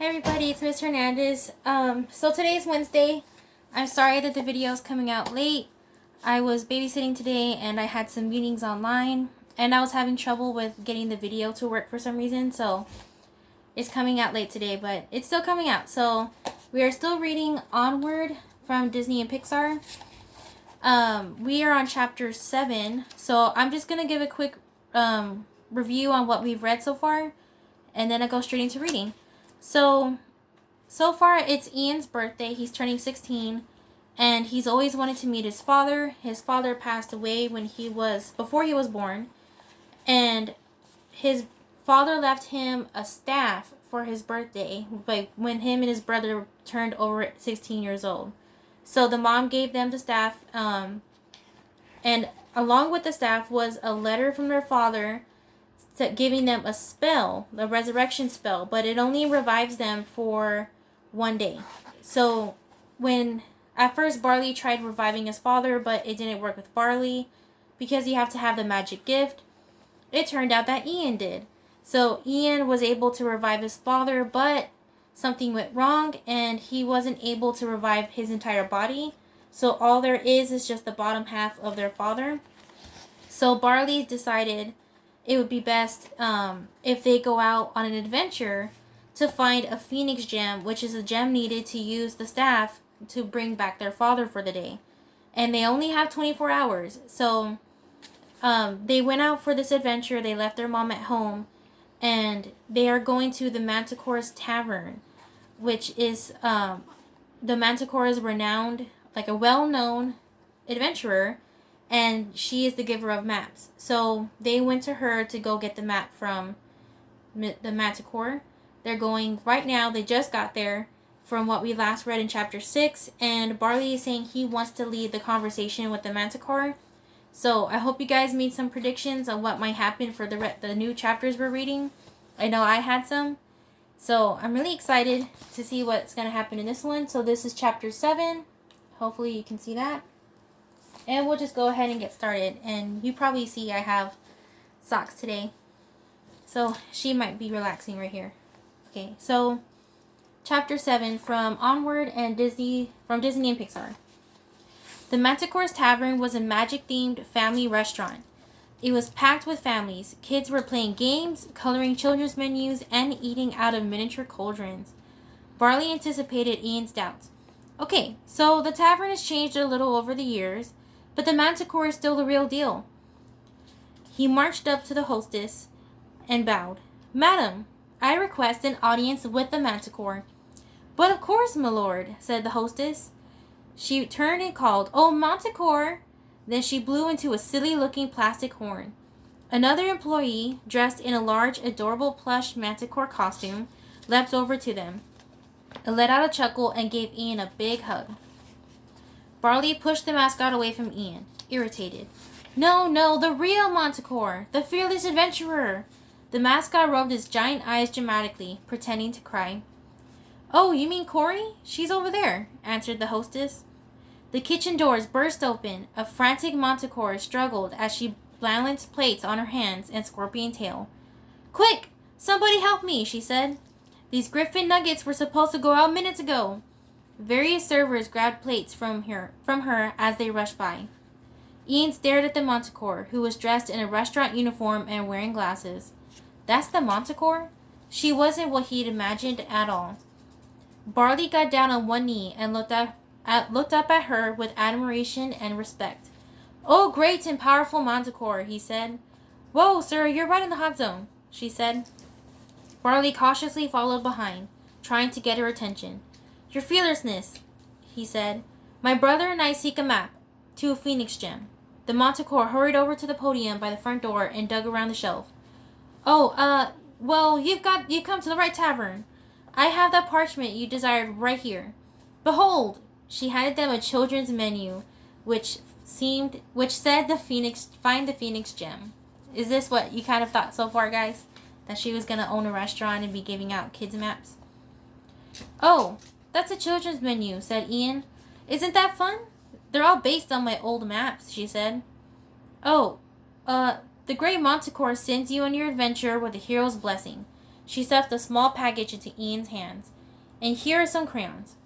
Hi everybody, it's Miss Hernandez. So today's Wednesday. I'm sorry that the video is coming out late. I was babysitting today and I had some meetings online and I was having trouble with getting the video to work for some reason, so it's coming out late today, but it's still coming out. So we are still reading Onward from Disney and Pixar. We are on chapter 7, so I'm just gonna give a quick review on what we've read so far, and then I go straight into reading. So far it's Ian's birthday. He's turning 16, and he's always wanted to meet his father. His father passed away before he was born, and his father left him a staff for his birthday, like when him and his brother turned over 16 years old. So the mom gave them the staff, and along with the staff was a letter from their father giving them a spell, a resurrection spell, but it only revives them for one day. So when at first Barley tried reviving his father, but it didn't work with Barley because you have to have the magic gift, it turned out that Ian did. So Ian was able to revive his father, but something went wrong and he wasn't able to revive his entire body. So all there is just the bottom half of their father. So Barley decided it would be best if they go out on an adventure to find a phoenix gem, which is a gem needed to use the staff to bring back their father for the day. And they only have 24 hours. So they went out for this adventure. They left their mom at home. And they are going to the Manticore's Tavern, which is, the Manticore is renowned, like a well-known adventurer, and she is the giver of maps. So they went to her to go get the map from the Manticore. They're going right now. They just got there from what we last read in chapter 6. And Barley is saying he wants to lead the conversation with the Manticore. So I hope you guys made some predictions on what might happen for the new chapters we're reading. I know I had some. So I'm really excited to see what's going to happen in this one. So this is chapter 7. Hopefully you can see that. And we'll just go ahead and get started. And you probably see I have socks today. So she might be relaxing right here. Okay, so chapter 7 from Onward and Disney and Pixar. The Manticore's Tavern was a magic-themed family restaurant. It was packed with families. Kids were playing games, coloring children's menus, and eating out of miniature cauldrons. Barley anticipated Ian's doubts. Okay, so the tavern has changed a little over the years, but the Manticore is still the real deal. He marched up to the hostess and bowed. Madam, I request an audience with the Manticore. But of course, my lord, said the hostess. She turned and called, "Oh, Manticore!" Then she blew into a silly-looking plastic horn. Another employee, dressed in a large, adorable plush Manticore costume, leapt over to them, let out a chuckle, and gave Ian a big hug. Barley pushed the mascot away from Ian, irritated. No, the real Manticore, the fearless adventurer. The mascot rubbed his giant eyes dramatically, pretending to cry. Oh, you mean Corey? She's over there, answered the hostess. The kitchen doors burst open. A frantic Manticore struggled as she balanced plates on her hands and scorpion tail. Quick! Somebody help me, she said. These griffin nuggets were supposed to go out minutes ago. Various servers grabbed plates from her as they rushed by. Ian stared at the Manticore, who was dressed in a restaurant uniform and wearing glasses. That's the Manticore? She wasn't what he'd imagined at all. Barley got down on one knee and looked up at her with admiration and respect. Oh, great and powerful Manticore, he said. Whoa, sir, you're right in the hot zone, she said. Barley cautiously followed behind, trying to get her attention. Your fearlessness, he said. My brother and I seek a map to a phoenix gem. The Manticore hurried over to the podium by the front door and dug around the shelf. Well, you've come to the right tavern. I have that parchment you desired right here. Behold, she handed them a children's menu, which said find the phoenix gem. Is this what you kind of thought so far, guys? That she was going to own a restaurant and be giving out kids' maps? Oh, that's a children's menu, said Ian. Isn't that fun? They're all based on my old maps, she said. Oh, the great Manticore sends you on your adventure with a hero's blessing. She stuffed a small package into Ian's hands. And here are some crayons.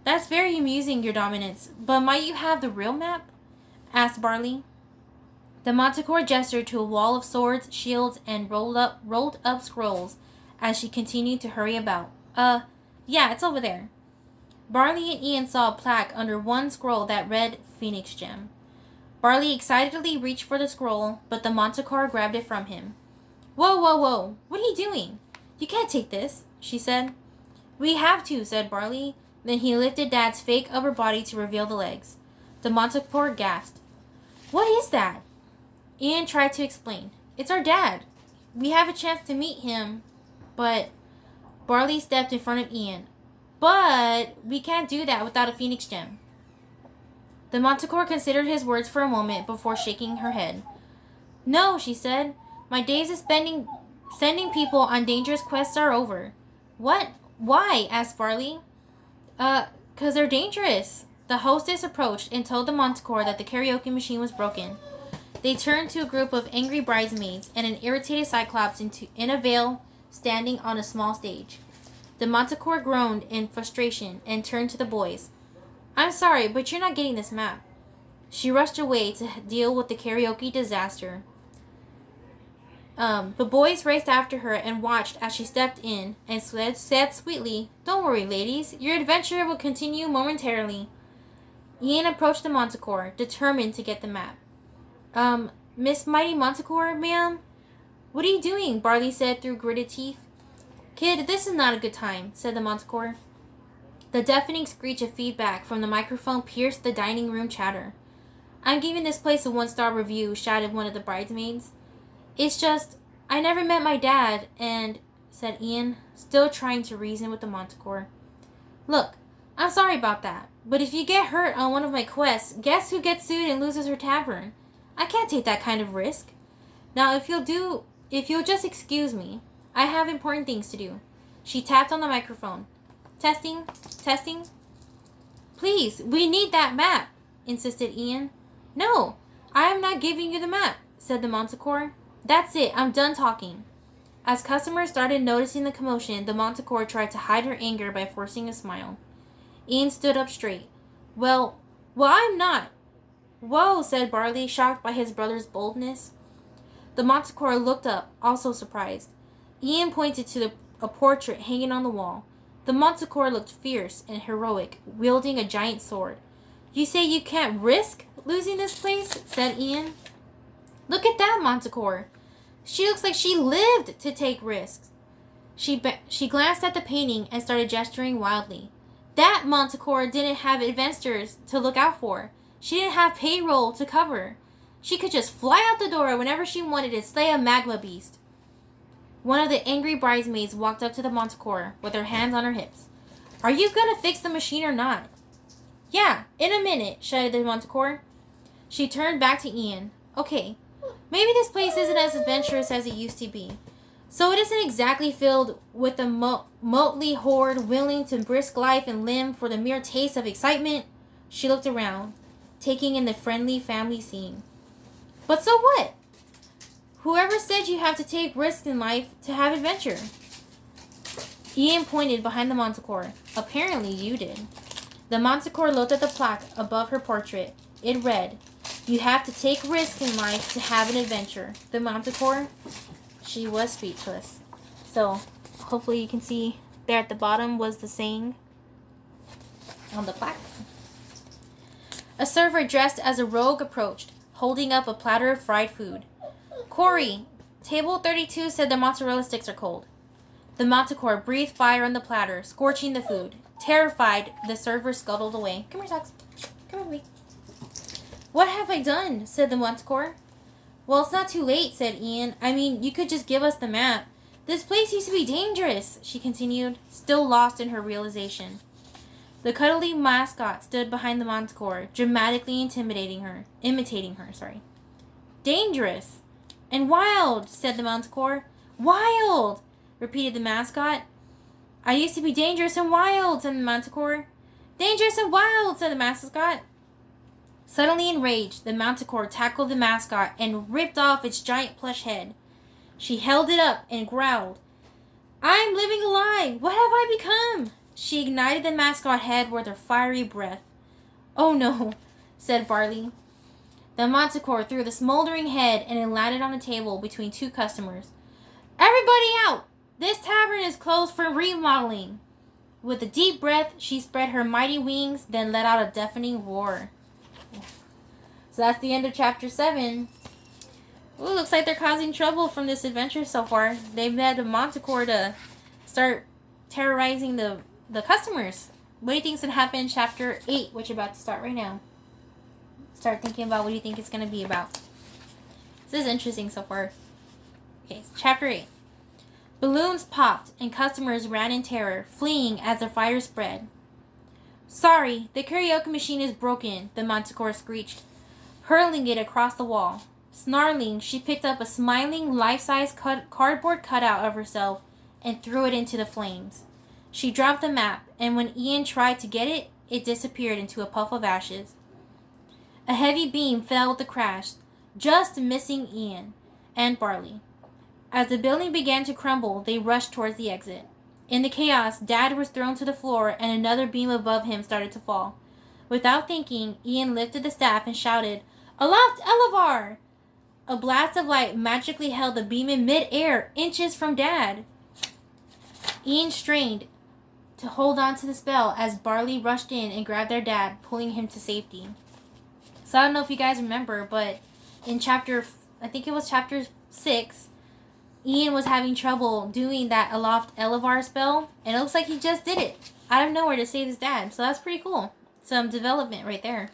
That's very amusing, your dominance, but might you have the real map? Asked Barley. The Manticore gestured to a wall of swords, shields, and rolled up scrolls as she continued to hurry about. Yeah, it's over there. Barley and Ian saw a plaque under one scroll that read Phoenix Gem. Barley excitedly reached for the scroll, but the Manticore grabbed it from him. Whoa, whoa, whoa, what are you doing? You can't take this, she said. We have to, said Barley. Then he lifted Dad's fake upper body to reveal the legs. The Manticore gasped. What is that? Ian tried to explain. It's our dad. We have a chance to meet him, but... Barley stepped in front of Ian. But we can't do that without a Phoenix Gem. The Manticore considered his words for a moment before shaking her head. No, she said. My days of sending people on dangerous quests are over. What? Why? Asked Barley. 'Cause they're dangerous. The hostess approached and told the Manticore that the karaoke machine was broken. They turned to a group of angry bridesmaids and an irritated Cyclops in a veil standing on a small stage. The Manticore groaned in frustration and turned to the boys. I'm sorry, but you're not getting this map. She rushed away to deal with the karaoke disaster. The boys raced after her and watched as she stepped in and said sweetly, Don't worry, ladies. Your adventure will continue momentarily. Ian approached the Manticore, determined to get the map. Miss Mighty Manticore, ma'am? What are you doing? Barley said through gritted teeth. Kid, this is not a good time, said the Manticore. The deafening screech of feedback from the microphone pierced the dining room chatter. I'm giving this place a 1-star review, shouted one of the bridesmaids. It's just, I never met my dad, and, said Ian, still trying to reason with the Manticore. Look, I'm sorry about that, but if you get hurt on one of my quests, guess who gets sued and loses her tavern? I can't take that kind of risk. Now, if you'll just excuse me, I have important things to do. She tapped on the microphone. Testing, testing. Please, we need that map, insisted Ian. No, I am not giving you the map, said the Manticore. That's it, I'm done talking. As customers started noticing the commotion, the Manticore tried to hide her anger by forcing a smile. Ian stood up straight. Well, I'm not. Whoa, said Barley, shocked by his brother's boldness. The Manticore looked up, also surprised. Ian pointed to a portrait hanging on the wall. The Manticore looked fierce and heroic, wielding a giant sword. You say you can't risk losing this place? Said Ian. Look at that Manticore. She looks like she lived to take risks. She glanced at the painting and started gesturing wildly. That Manticore didn't have adventures to look out for. She didn't have payroll to cover. She could just fly out the door whenever she wanted and slay a magma beast. One of the angry bridesmaids walked up to the Manticore with her hands on her hips. Are you gonna fix the machine or not? Yeah, in a minute, shouted the Manticore. She turned back to Ian. Okay, maybe this place isn't as adventurous as it used to be. So it isn't exactly filled with a motley horde willing to risk life and limb for the mere taste of excitement. She looked around, taking in the friendly family scene. But so what? Whoever said you have to take risks in life to have adventure? Ian pointed behind the Manticore. Apparently you did. The Manticore looked at the plaque above her portrait. It read, You have to take risks in life to have an adventure. The Manticore, she was speechless. So, hopefully you can see there at the bottom was the saying on the plaque. A server dressed as a rogue approached, holding up a platter of fried food. Corey, table 32 said the mozzarella sticks are cold. The Manticore breathed fire on the platter, scorching the food. Terrified, the server scuttled away. Come here, Sox. Come with me. What have I done? Said the Manticore. Well, it's not too late, said Ian. I mean, you could just give us the map. This place used to be dangerous, she continued, still lost in her realization. The cuddly mascot stood behind the Manticore, dramatically imitating her. Dangerous. And wild, said the Manticore. Wild, repeated the mascot. I used to be dangerous and wild, said the Manticore. Dangerous and wild, said the mascot. Suddenly enraged, the Manticore tackled the mascot and ripped off its giant plush head. She held it up and growled. I'm living a lie! What have I become? She ignited the mascot head with her fiery breath. Oh no, said Barley. The manticore threw the smoldering head and it landed on a table between two customers. Everybody out! This tavern is closed for remodeling. With a deep breath, she spread her mighty wings, then let out a deafening roar. So that's the end of chapter 7. Ooh, looks like they're causing trouble from this adventure so far. They've had the manticore to start terrorizing the customers. What do you think is going to happen in chapter 8, which you're about to start right now? Start thinking about what you think it's going to be about. This is interesting so far. Okay, chapter 8. Balloons popped and customers ran in terror, fleeing as the fire spread. Sorry, the karaoke machine is broken, the manticore screeched, hurling it across the wall. Snarling, she picked up a smiling, life-size cardboard cutout of herself and threw it into the flames. She dropped the map, and when Ian tried to get it, it disappeared into a puff of ashes. A heavy beam fell with the crash, just missing Ian and Barley. As the building began to crumble, they rushed towards the exit. In the chaos, Dad was thrown to the floor, and another beam above him started to fall. Without thinking, Ian lifted the staff and shouted, "Aloft, Elevar!" A blast of light magically held the beam in mid-air, inches from Dad. Ian strained to hold on to the spell as Barley rushed in and grabbed their dad, pulling him to safety. So I don't know if you guys remember, but in I think it was chapter 6, Ian was having trouble doing that Aloft Elevar spell, and it looks like he just did it out of nowhere to save his dad. So that's pretty cool. Some development right there.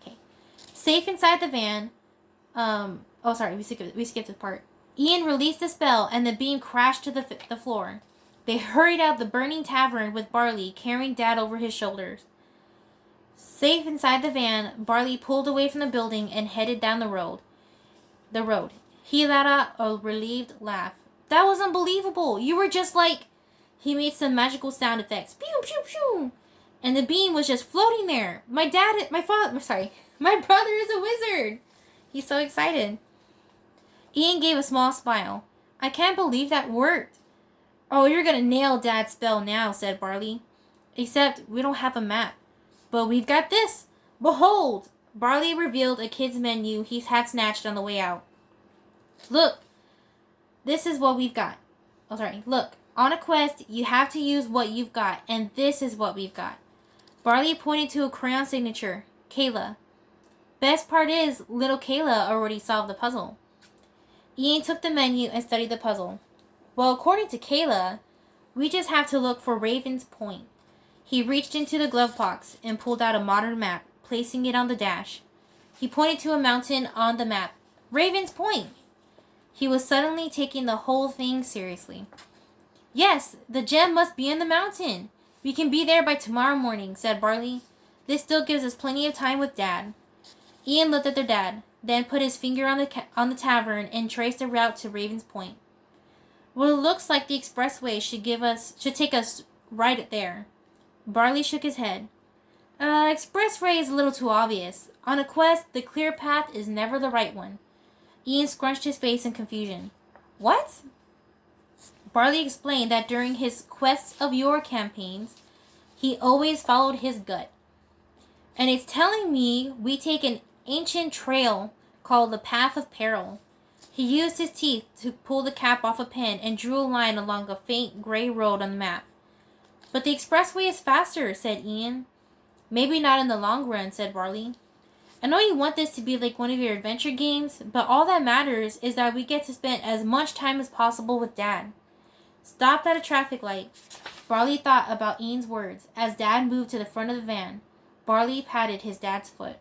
Okay. Safe inside the van. We skipped this part. Ian released the spell, and the beam crashed to the floor. They hurried out the burning tavern with Barley carrying Dad over his shoulders. Safe inside the van, Barley pulled away from the building and headed down the road. He let out a relieved laugh. That was unbelievable. You were just like... He made some magical sound effects. Pew, pew, pew. And the beam was just floating there. My brother is a wizard. He's so excited. Ian gave a small smile. I can't believe that worked. Oh, you're going to nail Dad's spell now, said Barley. Except we don't have a map. But we've got this. Behold! Barley revealed a kid's menu he had snatched on the way out. Look. This is what we've got. Look. On a quest, you have to use what you've got. And this is what we've got. Barley pointed to a crayon signature. Kayla. Best part is, little Kayla already solved the puzzle. Ian took the menu and studied the puzzle. Well, according to Kayla, we just have to look for Raven's Point. He reached into the glove box and pulled out a modern map, placing it on the dash. He pointed to a mountain on the map. Raven's Point! He was suddenly taking the whole thing seriously. Yes, the gem must be in the mountain. We can be there by tomorrow morning, said Barley. This still gives us plenty of time with Dad. Ian looked at their dad, then put his finger on the tavern and traced a route to Raven's Point. Well, it looks like the expressway should take us right there. Barley shook his head. Expressway is a little too obvious. On a quest, the clear path is never the right one. Ian scrunched his face in confusion. What? Barley explained that during his Quests of Yore campaigns, he always followed his gut. And it's telling me we take an ancient trail called the Path of Peril. He used his teeth to pull the cap off a pen and drew a line along a faint gray road on the map. But the expressway is faster, said Ian. Maybe not in the long run, said Barley. I know you want this to be like one of your adventure games, but all that matters is that we get to spend as much time as possible with Dad. Stopped at a traffic light. Barley thought about Ian's words. As Dad moved to the front of the van, Barley patted his dad's foot.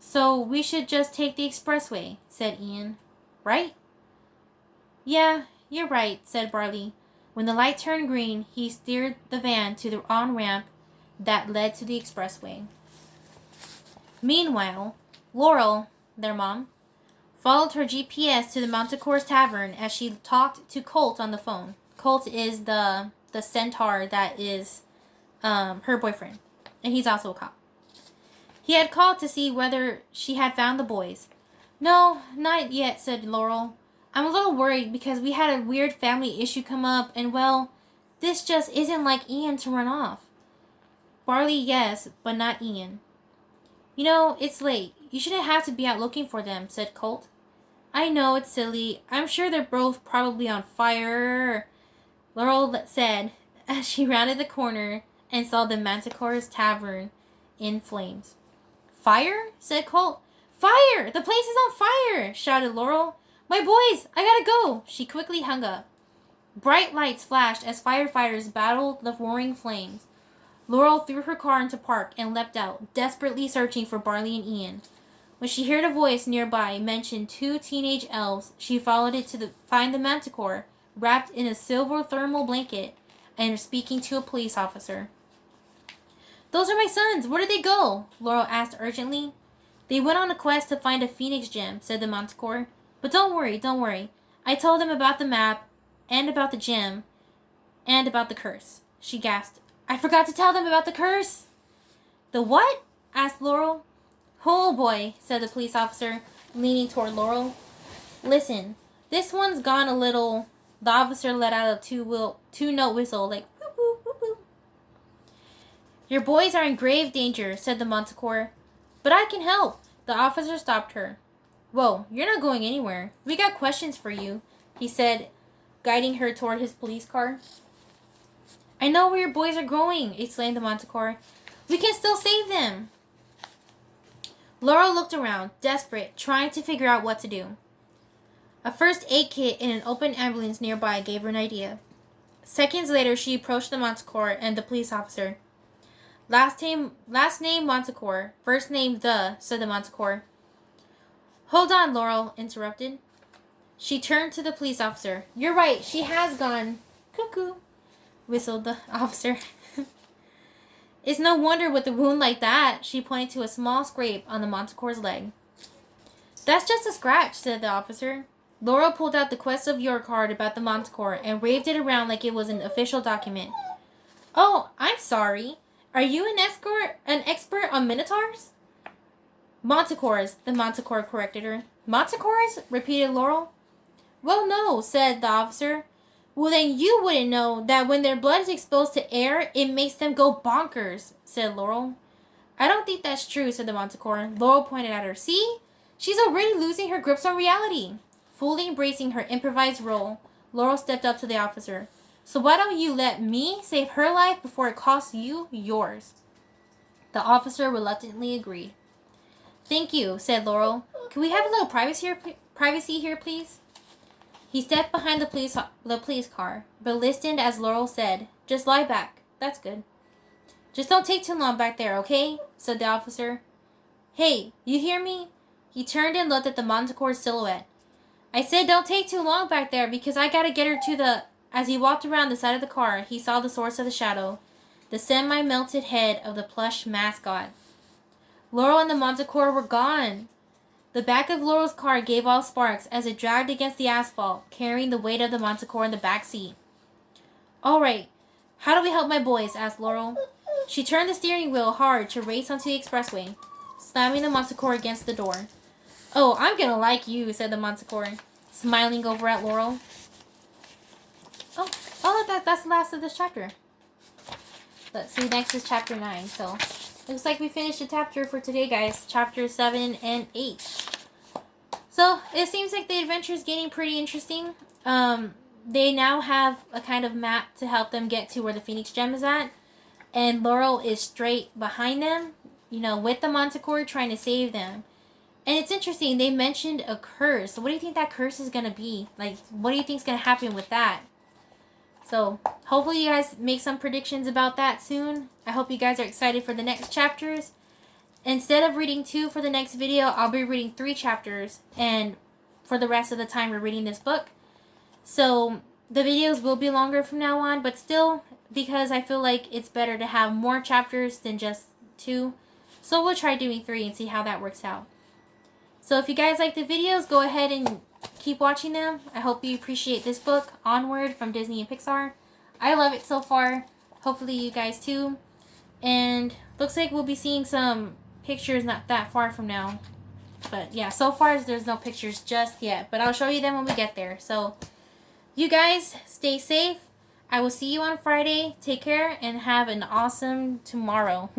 So we should just take the expressway, said Ian. Right? Yeah, you're right, said Barley. When the light turned green, he steered the van to the on-ramp that led to the expressway. Meanwhile, Laurel, their mom, followed her GPS to the Manticore's tavern as she talked to Colt on the phone. Colt is the centaur that is her boyfriend, and he's also a cop. He had called to see whether she had found the boys. No, not yet, said Laurel. I'm a little worried because we had a weird family issue come up, and well, this just isn't like Ian to run off. Barley, yes, but not Ian. You know, it's late. You shouldn't have to be out looking for them, said Colt. I know, it's silly. I'm sure they're both probably on fire, Laurel said as she rounded the corner and saw the Manticore's tavern in flames. Fire? Said Colt. Fire! The place is on fire! Shouted Laurel. My boys, I gotta go! She quickly hung up. Bright lights flashed as firefighters battled the roaring flames. Laurel threw her car into park and leapt out, desperately searching for Barley and Ian. When she heard a voice nearby mention 2 teenage elves, she followed it to find the Manticore, wrapped in a silver thermal blanket, and speaking to a police officer. Those are my sons. Where did they go? Laurel asked urgently. They went on a quest to find a phoenix gem, said the Manticore. But don't worry. I told them about the map, and about the gem, and about the curse. She gasped. I forgot to tell them about the curse. The what? Asked Laurel. Oh boy, said the police officer, leaning toward Laurel. Listen, this one's gone a little... The officer let out a two-note whistle, like whoop, whoop, whoop, whoop. Your boys are in grave danger, said the Manticore. But I can help. The officer stopped her. Whoa, you're not going anywhere. We got questions for you, he said, guiding her toward his police car. I know where your boys are going, exclaimed the Manticore. We can still save them. Laurel looked around, desperate, trying to figure out what to do. A first aid kit in an open ambulance nearby gave her an idea. Seconds later, she approached the Manticore and the police officer. Last name Manticore, first name said the Manticore. Hold on, Laurel interrupted. She turned to the police officer. You're right, she has gone cuckoo, whistled the officer. It's no wonder with a wound like that, she pointed to a small scrape on the Manticore's leg. That's just a scratch, said the officer. Laurel pulled out the Quest of Yore card about the Manticore and waved it around like it was an official document. Oh, I'm sorry. Are you an expert on minotaurs? Manticores, the Manticore corrected her. Manticores? Repeated Laurel. Well, no, said the officer. Well, then you wouldn't know that when their blood is exposed to air, it makes them go bonkers, said Laurel. I don't think that's true, said the Manticore. Laurel pointed at her. See? She's already losing her grips on reality. Fully embracing her improvised role, Laurel stepped up to the officer. So why don't you let me save her life before it costs you yours? The officer reluctantly agreed. Thank you, said Laurel. Can we have a little privacy here, please? He stepped behind the police car, but listened as Laurel said, Just lie back. That's good. Just don't take too long back there, okay? Said the officer. Hey, you hear me? He turned and looked at the Manticore's silhouette. I said don't take too long back there because I gotta get her to the... As he walked around the side of the car, he saw the source of the shadow, the semi-melted head of the plush mascot. Laurel and the Manticore were gone. The back of Laurel's car gave off sparks as it dragged against the asphalt, carrying the weight of the Manticore in the back seat. All right, how do we help my boys? Asked Laurel. She turned the steering wheel hard to race onto the expressway, slamming the Manticore against the door. Oh, I'm gonna like you, said the Manticore, smiling over at Laurel. Oh, that's the last of this chapter. Let's see, next is chapter 9. So, looks like we finished the chapter for today, guys. Chapter 7 and 8. So, it seems like the adventure is getting pretty interesting. They now have a kind of map to help them get to where the Phoenix Gem is at. And Laurel is straight behind them, with the Manticore trying to save them. And it's interesting, they mentioned a curse. So what do you think that curse is going to be? Like, what do you think is going to happen with that? So, hopefully you guys make some predictions about that soon. I hope you guys are excited for the next chapters. Instead of reading 2 for the next video, I'll be reading 3 chapters. And for the rest of the time, we're reading this book. So, the videos will be longer from now on. But still, because I feel like it's better to have more chapters than just 2. So, we'll try doing 3 and see how that works out. So, if you guys like the videos, go ahead and keep watching them. I hope you appreciate this book, Onward, from Disney and Pixar. I love it so far. Hopefully you guys too. And looks like we'll be seeing some pictures not that far from now. But yeah, so far there's no pictures just yet. But I'll show you them when we get there. So you guys stay safe. I will see you on Friday. Take care and have an awesome tomorrow.